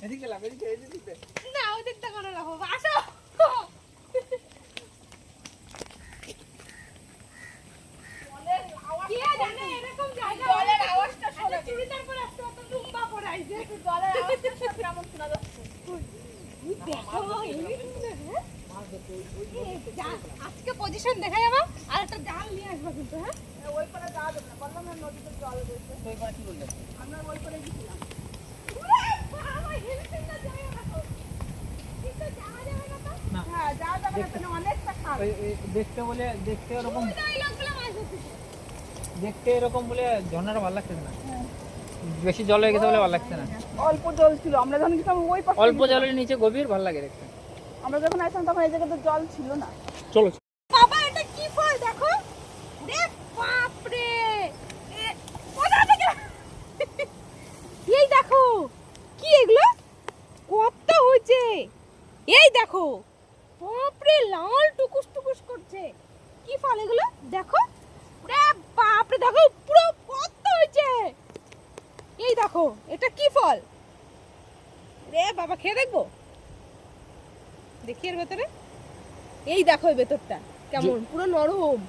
এদিকে লাগ, এদিকে না ওই দিকটা করে রাখো, আসো। কে জানে এরকম জায়গা জলের আওয়াজটা শোনা, চুড়িদার পরে আসতে অত লুম্বা পরে আইছে, জলের আওয়াজটা সব কেমন শোনা যাচ্ছে। দেখো আজকে পজিশন দেখা যাবে, আর একটা জাল নিয়ে আসবো কিন্তু। হ্যাঁ ওই পারে যাওয়া যাবে না, বললাম না নদীতে জল রয়েছে। ওই পারে কি বললে? আমরা ওই পারে গেছিলাম। বাবা হেলতে না যায় না তো, কিন্তু যাওয়া যাবে না তো। হ্যাঁ যাওয়া যাবে না, মানে অনেকটা খাল। দেখতে বলে, দেখতে এরকম, ওই লোকগুলো মাছ ধরছে। দেখতে এরকম বলে ঝর্ণাটা ভালো লাগছে না। বেশি জল হয়ে গেছে বলে ভালো লাগছে না। অল্প জল ছিল, আমরা যখন গেছিলাম ওই পাশে, অল্প জলের নিচে গভীর ভালো লাগে দেখতে। আমরা যখন আসলাম তখন এই জায়গাতে জল ছিল না। চলো বাবা এটা কি ফল দেখো, রে বাপ রে, কোথা থেকে এই দেখো কি এগুলো কত হয়েছে, এই দেখো বাপ রে লাল টুকুস টুকুস করছে, কি ফল এগুলো দেখো, রে বাপ রে দেখো পুরো কত হয়েছে, এই দেখো এটা কি ফল রে বাবা, খেয়ে দেখবো, দেখি এর ভেতরে, এই দেখো এই ভেতরটা কেমন পুরো নরম।